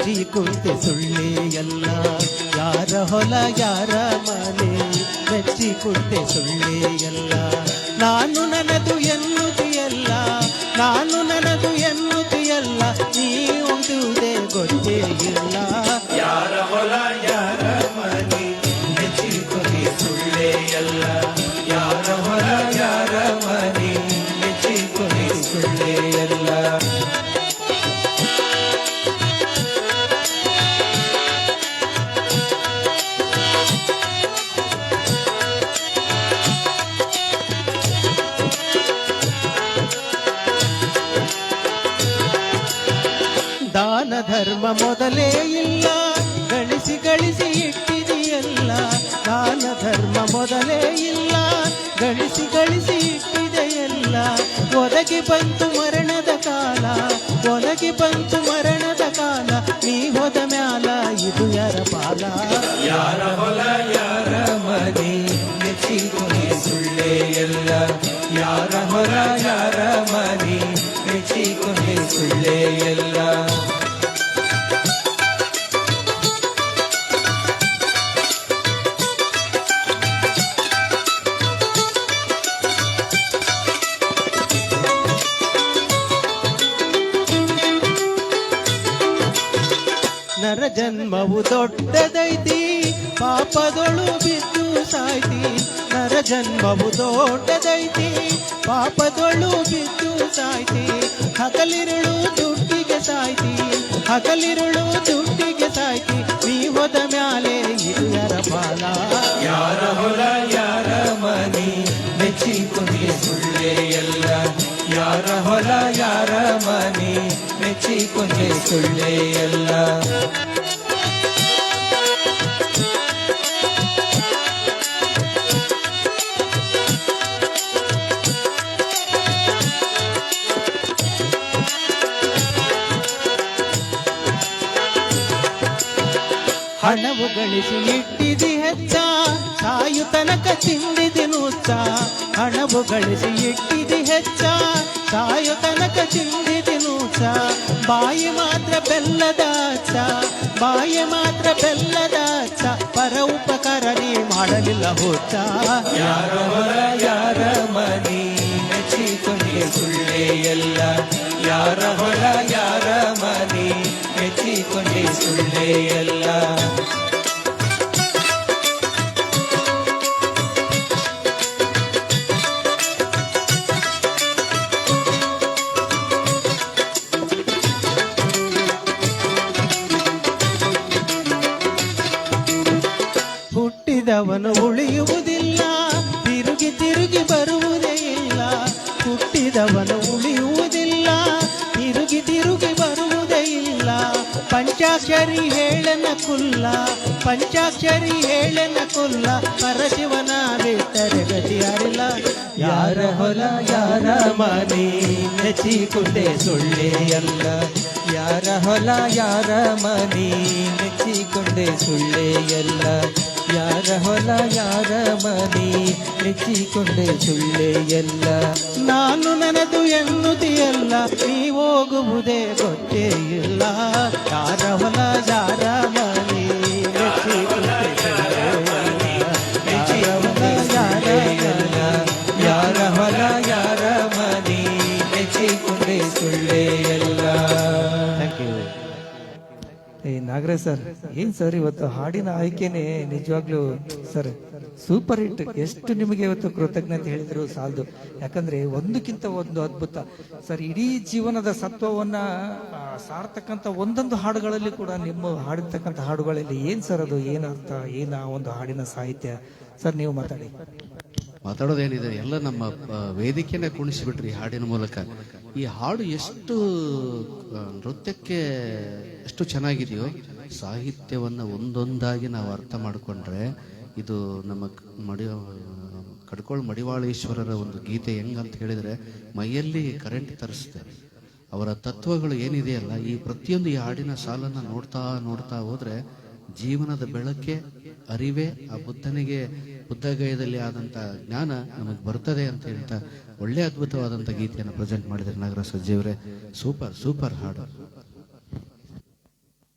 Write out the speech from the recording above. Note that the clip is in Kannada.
ಮೆಚ್ಚಿ ಕುಂತೆ ಸುಳ್ಳೆ ಎಲ್ಲ. ಯಾರ ಹೊಲ ಯಾರ ಮನೆ ಮೆಚ್ಚಿ ಕುಂತೆ ಸುಳ್ಳೆ ಎಲ್ಲ. ನಾನು ನನ್ನದು ಎನ್ನುವುದಿಯಲ್ಲ, ನಾನು ನನ್ನದು ಎನ್ನುವುದಿಯಲ್ಲ, ನೀ ಉಂಟುವುದೇ ಗೊತ್ತೇ ಇಲ್ಲ. ಯಾರ ಹೊಲ ಯಾರ ಮನೆ ಮೆಚ್ಚಿ ಕುಂತೆ ಸುಳ್ಳೆ ಎಲ್ಲ. ಯಾರ ಹೊಲ ಯಾರ ಮನೆ ಮೆಚ್ಚಿ ಕುಂತೆ ಸುಳ್ಳೆ ಎಲ್ಲ. ದಾನ ಧರ್ಮ ಮೊದಲೇ ಇಲ್ಲ, ಗಳಿಸಿ ಗಳಿಸಿ ಇಟ್ಟಿದೆಯಲ್ಲ. ದಾನ ಧರ್ಮ ಮೊದಲೇ ಇಲ್ಲ, ಗಳಿಸಿ ಗಳಿಸಿ ಇಟ್ಟಿದೆಯಲ್ಲ. ಒದಗಿ ಬಂತು ಮರಣದ ಕಾಲ, ಒದಗಿ ಬಂತು ಮರಣದ ಕಾಲ, ನೀ ಹೋದ ಮ್ಯಾಲ ಇದು ಯಾರ ಪಾಲ. ಯಾರ ಹೊಲ ಯಾರ ಮನೆ ಮೆಚ್ಚಿ ಕುಂತೆ ಸುಳ್ಳೆ ಎಲ್ಲ. ಯಾರ ಹೊಲ ಯಾರ ಮನೆ ಮೆಚ್ಚಿ ಕುಂತೆ ಸುಳ್ಳೆ ಎಲ್ಲ. ನರ ಜನ್ಮವು ದೊಡ್ಡದೈತಿ, ಪಾಪದೊಳು ಬಿದ್ದು ಸಾಯ್ತಿ. ನರ ಜನ್ಮವು ದೊಡ್ಡದೈತಿ, ಪಾಪದೊಳು ಬಿದ್ದು ಸಾಯ್ತಿ. ಹಗಲಿರುಳು ದುಡ್ಡಿಗೆ ಸಾಯ್ತಿ, ಹಗಲಿರುಳು ದುಡ್ಡಿಗೆ ಸಾಯ್ತಿ, ನೀ ಹೋದ ಮ್ಯಾಲೆ ಇದು ಯಾರ ಪಾಲ. ಯಾರ ಹೊಲ ಯಾರ ಮನೆ ಮೆಚ್ಚಿ ಕುಂತೆ ಸುಳ್ಳೆ ಎಲ್ಲ. ಯಾರ ಹೊಲ ಯಾರ ಮನೆ ಮೆಚ್ಚಿ ಕುಂತೆ ಸುಳ್ಳೆ ಎಲ್ಲ. ಹಣವು ಗಳಿಸಿ ಇಟ್ಟಿದಿ ಹೆಚ್ಚ, ಸಾಯು ತನಕ ತಿಂದಿದಿ ನುಚ್ಚ. ಹಣವು ಗಳಿಸಿ ಇಟ್ಟಿದಿ ಹೆಚ್ಚ, ಸಾಯು ತನಕ ತಿಂದಿದಿ ನುಚ್ಚ. ಬಾಯಿ ಮಾತ್ರ ಬೆಲ್ಲದ ಅಚ್ಚ, ಬಾಯಿ ಮಾತ್ರ ಬೆಲ್ಲದ ಅಚ್ಚ, ಪರ ಉಪಕಾರ ನೀ ಮಾಡಲಿಲ್ಲ ಹುಚ್ಚ. ಯಾರ ಹೊಲ ಯಾರ ಮನೆ ಮೆಚ್ಚಿ ಕುಂತೆ ಸುಳ್ಳೆ ಎಲ್ಲ. ಯಾರ ಹೊಲ ಯಾರ ಮನೆ ಮೆಚ್ಚಿ ಕುಂತೆ ಸುಳ್ಳೆ ಎಲ್ಲ. ಹುಟ್ಟಿದವನು ಉಳಿಯುವುದಿಲ್ಲ, ತಿರುಗಿ ತಿರುಗಿ ಬರುವುದೇ ಇಲ್ಲ. ಹುಟ್ಟಿದವನು ಉಳಿಯುವುದಿಲ್ಲ, ತಿರುಗಿ ತಿರುಗಿ ಬರುವುದೇ ಇಲ್ಲ. ಪಂಚಾಕ್ಷರಿ ಹೇಳನ ಕುಲ್ಲ, ಪಂಚಾಕ್ಷರಿ ಹೇಳನ ಕುಲ್ಲ, ಪರಶಿವನ ಬಿಟ್ಟರೆ ಗತಿ ಯಾರಿಲ್ಲ. ಯಾರ ಹೊಲ ಯಾರ ಮನೆ ಮೆಚ್ಚಿ ಕುಂತೆ ಸುಳ್ಳೆ ಎಲ್ಲ. ಯಾರ ಹೊಲ ಯಾರ ಮನೆ ಮೆಚ್ಚಿ ಕುಂತೆ ಸುಳ್ಳೆ ಎಲ್ಲ. ಯಾರ ಹೊಲ ಯಾರ ಮನೆ ಮೆಚ್ಚಿ ಕುಂತೆ ಸುಳ್ಳೆ ಎಲ್ಲ. ನಾನು ನನ್ನದು ಎನ್ನುವುದಿಯಲ್ಲ, ನೀ ಹೋಗುವುದೇ ಗೊತ್ತೇ ಇಲ್ಲ. ಯಾರ ಹೊಲ ಯಾರ ಮನೆ ಮೆಚ್ಚಿ ಕುಂತೆ ಸುಳ್ಳೆ ಎಲ್ಲ. ಮೆಚ್ಚಿ ಕುಂತೆ ಸುಳ್ಳೆ ಎಲ್ಲ. ಯಾರ ಹೊಲ ಯಾರ ಮನೆ ಮೆಚ್ಚಿ ಕುಂತೆ ಸುಳ್ಳೆ ಎಲ್ಲ. Thank you. ನಾಗರಾಜ್ ಸರ್, ಏನ್ ಸರ್ ಇವತ್ತು ಹಾಡಿನ ಆಯ್ಕೆನೆ ನಿಜವಾಗ್ಲೂ ಸರ್ ಸೂಪರ್ ಹಿಟ್. ಎಷ್ಟು ನಿಮಗೆ ಇವತ್ತು ಕೃತಜ್ಞತೆ ಹೇಳಿದ್ರು ಸಾಲದು. ಯಾಕಂದ್ರೆ ಒಂದಕ್ಕಿಂತ ಒಂದು ಅದ್ಭುತ ಸರ್. ಇಡೀ ಜೀವನದ ಸತ್ವವನ್ನ ಸಾರ್ತಕ್ಕಂಥ ಒಂದೊಂದು ಹಾಡುಗಳಲ್ಲಿ ಕೂಡ ನಿಮ್ಮ ಹಾಡಿರ್ತಕ್ಕಂಥ ಹಾಡುಗಳಲ್ಲಿ ಏನ್ ಸರ್ ಅದು, ಏನ್ ಅರ್ಥ, ಏನ್ ಆ ಒಂದು ಹಾಡಿನ ಸಾಹಿತ್ಯ ಸರ್? ನೀವು ಮಾತಾಡಿ. ಮಾತಾಡೋದೇನಿದೆ ಎಲ್ಲ ನಮ್ಮ ವೇದಿಕೆನೇ ಕುಣಿಸಿಬಿಟ್ರಿ ಹಾಡಿನ ಮೂಲಕ. ಈ ಹಾಡು ಎಷ್ಟು ನೃತ್ಯಕ್ಕೆ ಎಷ್ಟು ಚೆನ್ನಾಗಿದೆಯೋ, ಸಾಹಿತ್ಯವನ್ನು ಒಂದೊಂದಾಗಿ ನಾವು ಅರ್ಥ ಮಾಡಿಕೊಂಡ್ರೆ ಇದು ನಮ್ಮ ಕಡ್ಕೋಳ ಮಡಿವಾಳೇಶ್ವರರ ಒಂದು ಗೀತೆ ಹೆಂಗಂತ ಹೇಳಿದ್ರೆ ಮೈಯಲ್ಲಿ ಕರೆಂಟ್ ತರಿಸುತ್ತೆ. ಅವರ ತತ್ವಗಳು ಏನಿದೆಯಲ್ಲ, ಈ ಪ್ರತಿಯೊಂದು ಈ ಹಾಡಿನ ಸಾಲನ್ನು ನೋಡ್ತಾ ನೋಡ್ತಾ ಹೋದ್ರೆ ಜೀವನದ ಬೆಳಕೆ ಅರಿವೇ ಆ ಬುದ್ಧಗಯದಲ್ಲಿ ಆದಂಥ ಜ್ಞಾನ ನಮಗೆ ಬರ್ತದೆ ಅಂತ ಹೇಳ್ತಾ ಒಳ್ಳೆ ಅದ್ಭುತವಾದಂಥ ಗೀತೆಯನ್ನು ಪ್ರೆಸೆಂಟ್ ಮಾಡಿದರೆ ನಾಗರಾಜ್ ಸಜ್ಜಿಯವರೇ. ಸೂಪರ್ ಹಾಡು.